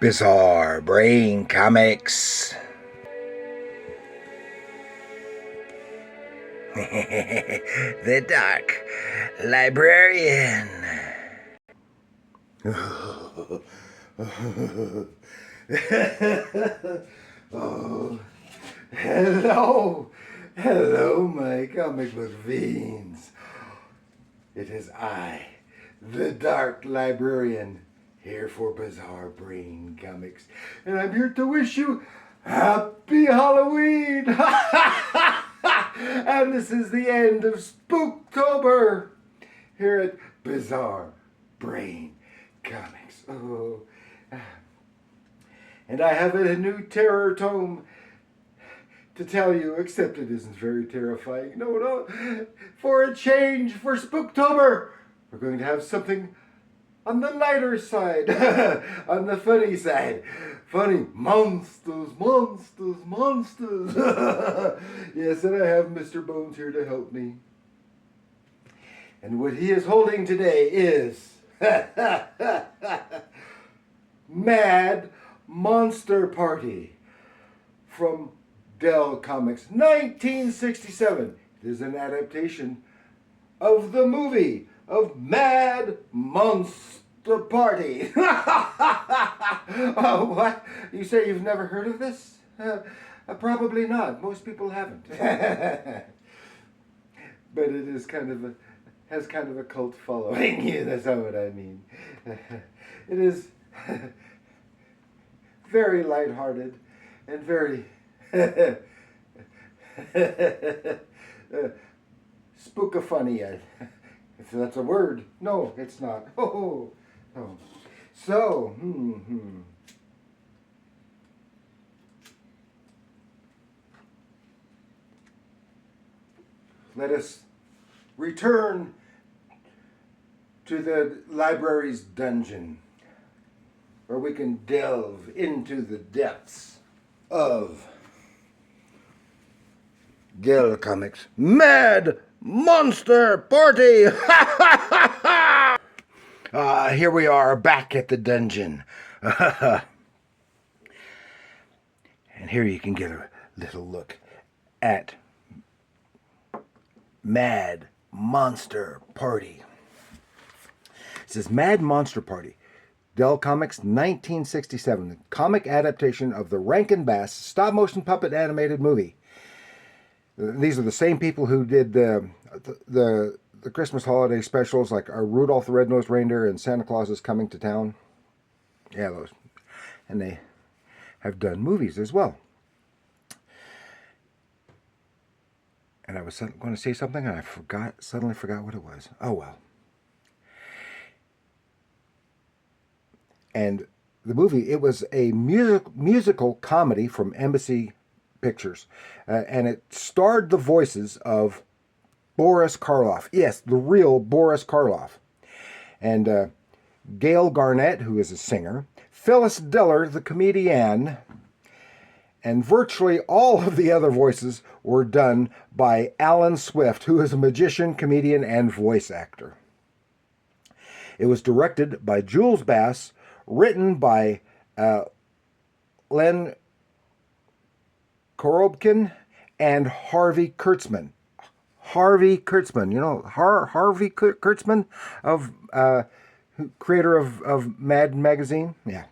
Bizarre Brain Comics. The Dark Librarian. Oh, hello, my comic book fiends. It is I, the Dark Librarian, here for Bizarre Brain Comics, and I'm here to wish you Happy Halloween! And this is the end of Spooktober here at Bizarre Brain Comics. Oh, and I have a new terror tome to tell you, except it isn't very terrifying. No. For a change, for Spooktober, we're going to have something on the lighter side, on the funny side. Funny monsters. Yes, and I have Mr. Bones here to help me. And what he is holding today is Mad Monster Party from Dell Comics, 1967. It is an adaptation of the movie of Mad Monster Party. Oh, what? You say you've never heard of this? Probably not. Most people haven't. But it is has kind of a cult following. Yeah, that's not what I mean. It is very lighthearted and very spookafunny, if that's a word. No, it's not. Oh. So, let us return to the library's dungeon, where we can delve into the depths of Dell Comics Mad Monster Party. Here we are back at the dungeon. And here you can get a little look at Mad Monster Party. It says Mad Monster Party. Dell Comics, 1967. The comic adaptation of the Rankin Bass stop-motion puppet animated movie. These are the same people who did the Christmas holiday specials, like Rudolph the Red-Nosed Reindeer and Santa Claus is Coming to Town. Yeah, those. And they have done movies as well. And I was going to say something, and I suddenly forgot what it was. Oh, well. And the movie, it was a musical comedy from Embassy Pictures. And it starred the voices of Boris Karloff. Yes, the real Boris Karloff. And Gail Garnett, who is a singer. Phyllis Diller, the comedian. And virtually all of the other voices were done by Alan Swift, who is a magician, comedian, and voice actor. It was directed by Jules Bass, written by Len Korobkin and Harvey Kurtzman. Harvey Kurtzman, Harvey Kurtzman, of creator of Mad Magazine, yeah,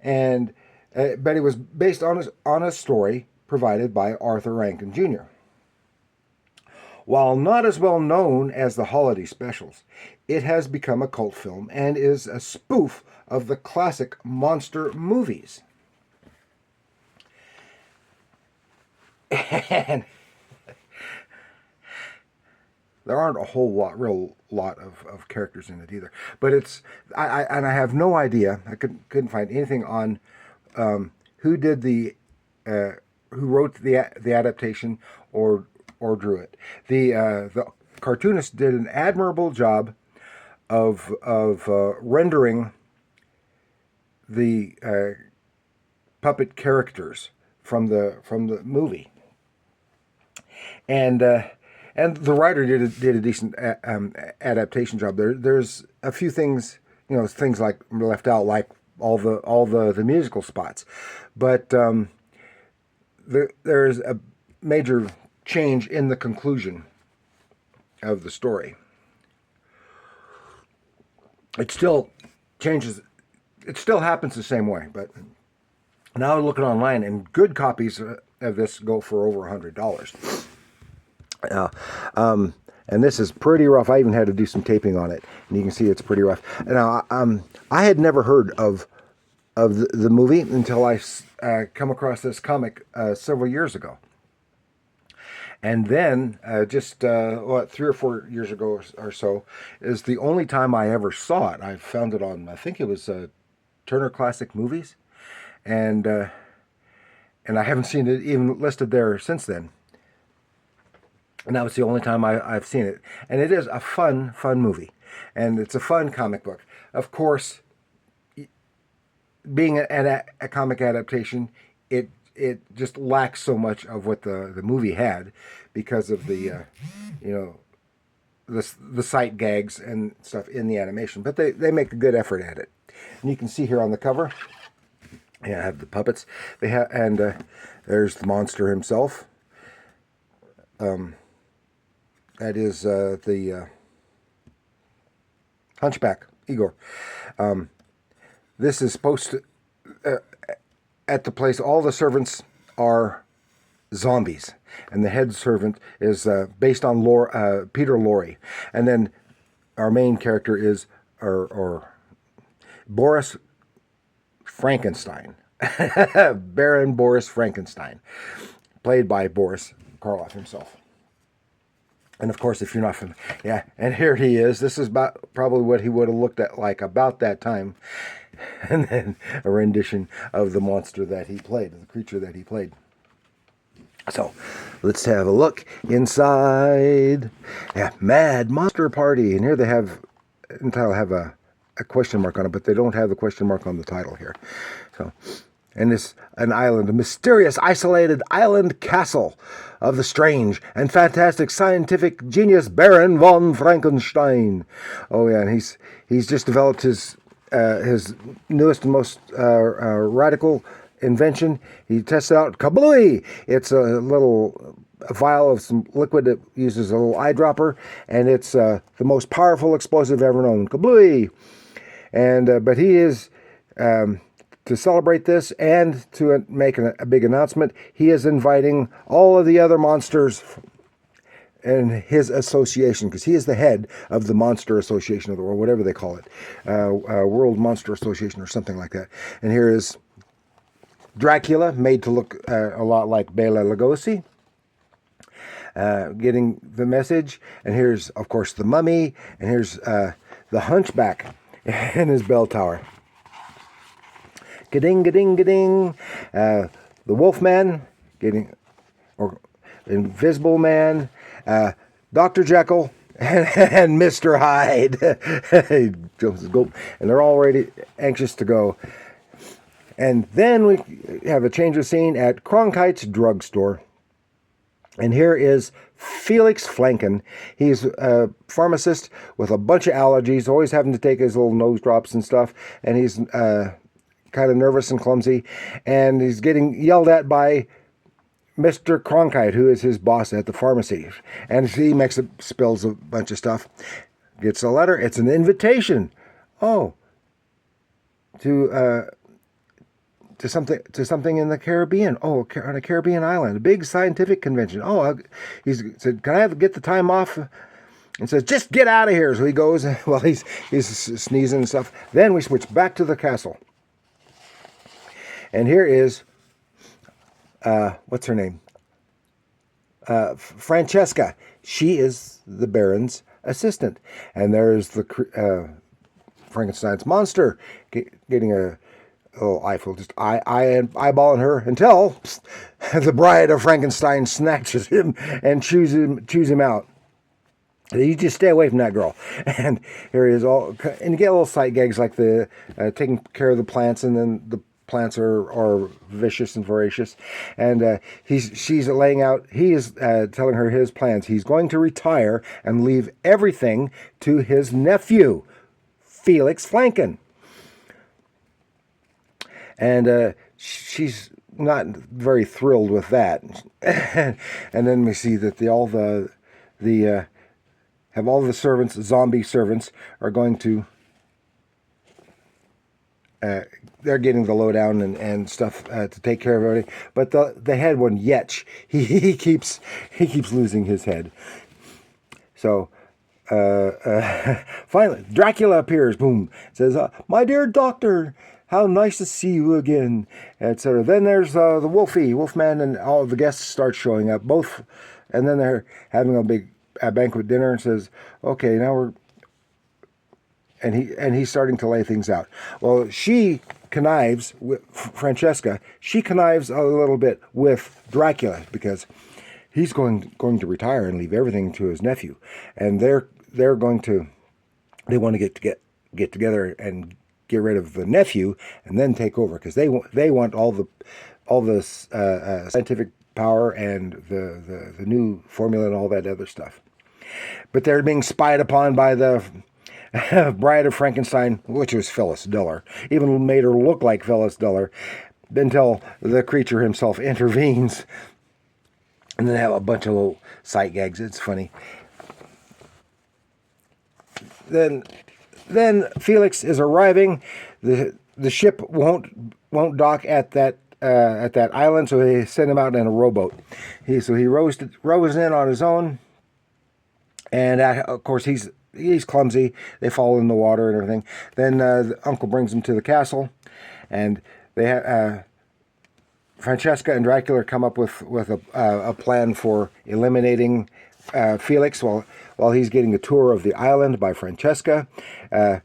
and but it was based on a story provided by Arthur Rankin Jr. While not as well known as the holiday specials, it has become a cult film and is a spoof of the classic monster movies. And there aren't a real lot of characters in it either. But I have no idea. I couldn't find anything on who did who wrote the adaptation or drew it. The cartoonist did an admirable job of rendering the puppet characters from the movie, and the writer did a decent adaptation job. There's a few things, things like left out, like all the musical spots. But there's a major change in the conclusion of the story. It still changes. It still happens the same way, but now I'm looking online, and good copies of this go for over $100. And this is pretty rough. I even had to do some taping on it, and you can see it's pretty rough. Now, I had never heard of the movie until I come across this comic several years ago. And then, just 3 or 4 years ago or so, is the only time I ever saw it. I found it on, I think it was Turner Classic Movies, and I haven't seen it even listed there since then. And that was the only time I've seen it. And it is a fun movie. And it's a fun comic book. Of course, being a comic adaptation, it just lacks so much of what the movie had because of the, the sight gags and stuff in the animation. But they make a good effort at it. And you can see here on the cover, I have the puppets. They have, and there's the monster himself. That is the Hunchback, Igor. This is supposed to, at the place, all the servants are zombies. And the head servant is based on Peter Lorre. And then our main character is or Boris Frankenstein. Baron Boris Frankenstein. Played by Boris Karloff himself. And of course, if you're not familiar, yeah, and here he is. This is about probably what he would have looked at like about that time. And then a rendition of the monster that he played, the creature that he played. So, let's have a look inside. Yeah, Mad Monster Party. And here they have, the title have a question mark on it, but they don't have the question mark on the title here. So, and it's an island, a mysterious, isolated island castle of the strange and fantastic scientific genius Baron von Frankenstein. Oh yeah, and he's just developed his newest and most radical invention. He tests it out. Kablooey! It's a vial of some liquid that uses a little eyedropper, and it's the most powerful explosive ever known. Kablooey! And but he is. To celebrate this and to make a big announcement, he is inviting all of the other monsters in his association, because he is the head of the Monster Association of the World, whatever they call it, World Monster Association or something like that. And here is Dracula, made to look a lot like Bela Lugosi, getting the message. And here's, of course, the Mummy, and here's the Hunchback in his bell tower. Ga-ding, ga-ding, ga-ding. The Wolfman, or Invisible Man, Dr. Jekyll, and Mr. Hyde. And they're already anxious to go. And then we have a change of scene at Cronkite's drugstore. And here is Felix Flanken. He's a pharmacist with a bunch of allergies, always having to take his little nose drops and stuff. And he's kind of nervous and clumsy, and he's getting yelled at by Mr. Cronkite, who is his boss at the pharmacy. And he spills a bunch of stuff. Gets a letter. It's an invitation. Oh, to something in the Caribbean. Oh, on a Caribbean island, a big scientific convention. Oh, he said, "Can I get the time off?" And says, "Just get out of here." So he goes. Well, he's sneezing and stuff. Then we switch back to the castle. And here is, what's her name? Francesca. She is the Baron's assistant. And there's the Frankenstein's monster getting a little eyeful, just eyeballing her until the bride of Frankenstein snatches him and chews him out. You just stay away from that girl. And here he is and you get little sight gags like the taking care of the plants, and then the plants are vicious and voracious, and she's laying out. He is telling her his plans. He's going to retire and leave everything to his nephew, Felix Flanken. and she's not very thrilled with that. And then we see that the have all the servants, zombie servants, are going to. They're getting the lowdown and stuff to take care of everybody. But the head one, Yetch, he keeps losing his head. So finally, Dracula appears. Boom, says, "My dear doctor, how nice to see you again," etc. Then there's the Wolfman, and all the guests start showing up. Both, and then they're having a big banquet dinner, and says, "Okay, now we're." And he's starting to lay things out. Well, she connives with Francesca. She connives a little bit with Dracula because he's going to retire and leave everything to his nephew, and they're going to want to get together and get rid of the nephew and then take over because they want all the scientific power and the new formula and all that other stuff. But they're being spied upon by the Bride of Frankenstein, which was Phyllis Diller, even made her look like Phyllis Diller, until the creature himself intervenes. And then they have a bunch of little sight gags. It's funny. Then Felix is arriving. The ship won't dock at that island, so they send him out in a rowboat. He rows in on his own, and of course he's clumsy. They fall in the water and everything. Then the uncle brings him to the castle, and they have Francesca and Dracula come up with a plan for eliminating Felix while he's getting a tour of the island by Francesca. But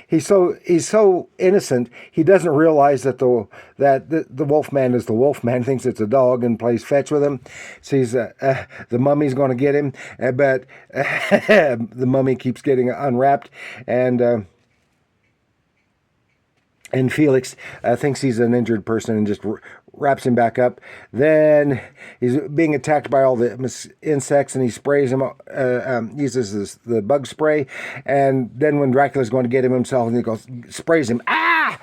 he's so innocent. He doesn't realize that the Wolfman is the Wolfman. Thinks it's a dog and plays fetch with him. Sees the mummy's going to get him, but the mummy keeps getting unwrapped, and Felix thinks he's an injured person and just wraps him back up. Then he's being attacked by all the insects, and he sprays him, uses the bug spray. And then when Dracula's going to get him himself, and he goes, sprays him. Ah!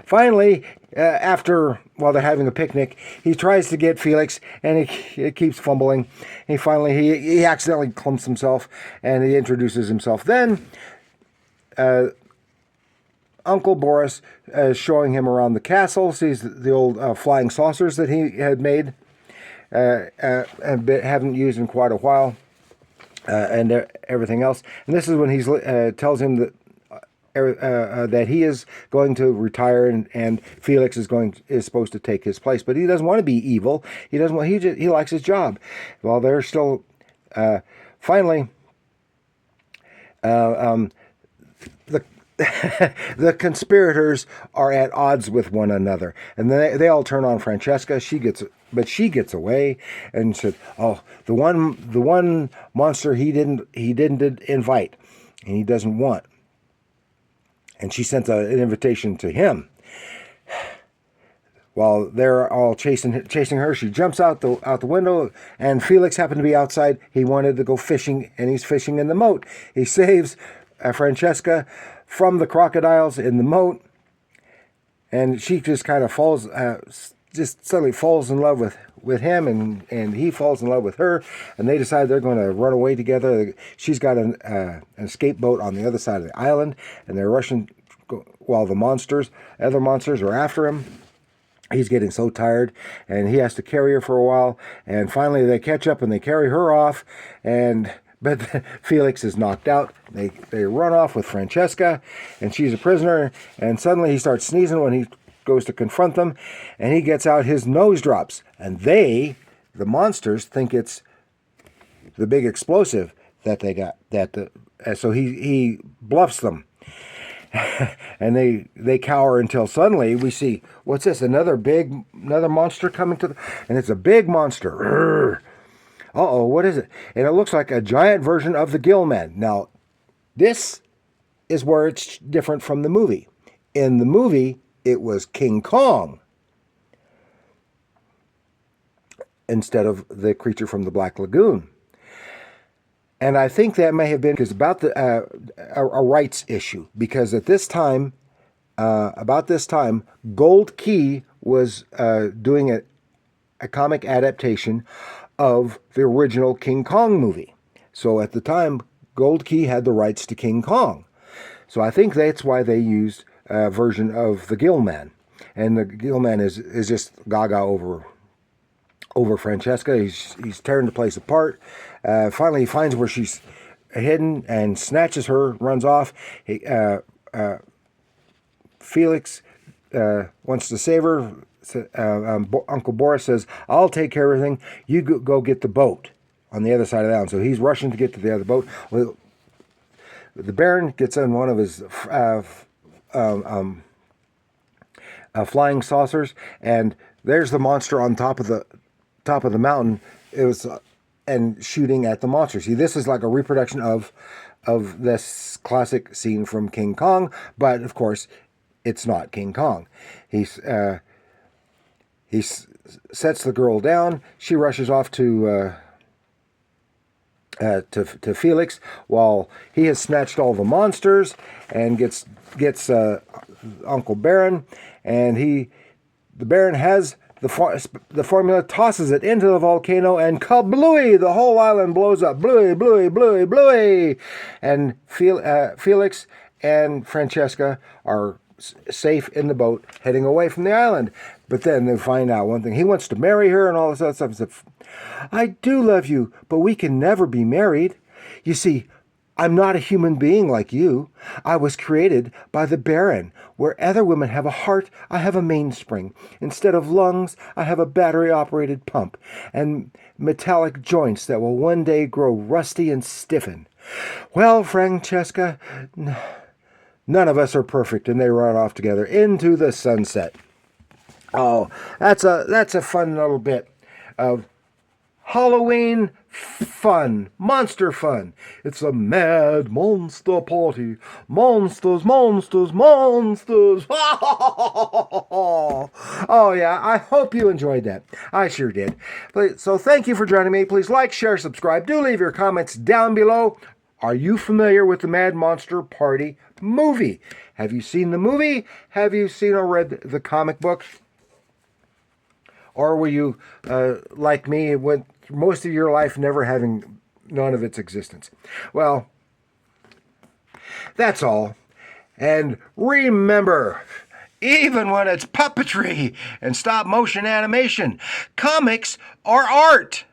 Finally, while they're having a picnic, he tries to get Felix, and he keeps fumbling. He finally, he accidentally clumps himself, and he introduces himself. Then, Uncle Boris showing him around the castle, sees the old flying saucers that he had made and haven't used in quite a while, and everything else. And this is when he tells him that he is going to retire, and Felix is supposed to take his place. But he doesn't want to be evil. He doesn't want. He likes his job. Well, they're still finally. The conspirators are at odds with one another, and they all turn on Francesca. She gets away, and said, "Oh, the one monster he didn't invite, and he doesn't want." And she sent an invitation to him. While they're all chasing her, she jumps out the window, and Felix happened to be outside. He wanted to go fishing, and he's fishing in the moat. He saves Francesca from the crocodiles in the moat, and she just kind of just suddenly falls in love with him, and he falls in love with her, and they decide they're going to run away together. She's got an escape boat on the other side of the island, and they're rushing while the other monsters are after him. He's getting so tired, and he has to carry her for a while, and finally they catch up and they carry her off, but Felix is knocked out. They run off with Francesca, and she's a prisoner, and suddenly he starts sneezing when he goes to confront them, and he gets out, his nose drops, and the monsters, think it's the big explosive that they got. So he bluffs them, and they cower until suddenly we see, what's this? Another monster coming and it's a big monster. Uh-oh, what is it? And it looks like a giant version of the Gill Man. Now, this is where it's different from the movie. In the movie, it was King Kong instead of the creature from the Black Lagoon. And I think that may have been because about a rights issue. Because at this time, about this time, Gold Key was doing a comic adaptation of the original King Kong movie. So at the time, Gold Key had the rights to King Kong. So I think that's why they used a version of the Gill Man. And the Gill Man is just gaga over Francesca. He's tearing the place apart. Finally, he finds where she's hidden and snatches her, runs off. Felix wants to save her. Uncle Boris says, "I'll take care of everything. You go get the boat on the other side of the island." So he's rushing to get to the other boat. Well, the Baron gets on one of his flying saucers, and there's the monster on top of the mountain. It was and shooting at the monster. See, this is like a reproduction of this classic scene from King Kong, but of course, it's not King Kong. He sets the girl down. She rushes off to Felix while he has snatched all the monsters and gets Uncle Baron, and the Baron has the formula, tosses it into the volcano, and kablooey! The whole island blows up. Blooey, blooey, blooey, blooey! And Felix and Francesca are safe in the boat heading away from the island. But then they find out one thing. He wants to marry her and all this other stuff. He said, "I do love you, but we can never be married. You see, I'm not a human being like you. I was created by the Baron. Where other women have a heart, I have a mainspring. Instead of lungs, I have a battery-operated pump and metallic joints that will one day grow rusty and stiffen. Well, Francesca, none of us are perfect," and they run off together into the sunset. Oh, that's a fun little bit of Halloween fun, monster fun. It's a mad monster party. Monsters, monsters, monsters. Oh, yeah, I hope you enjoyed that. I sure did. So thank you for joining me. Please like, share, subscribe. Do leave your comments down below. Are you familiar with the Mad Monster Party movie? Have you seen the movie? Have you seen or read the comic book? Or were you, like me, went most of your life never having known of its existence? Well, that's all. And remember, even when it's puppetry and stop motion animation, comics are art.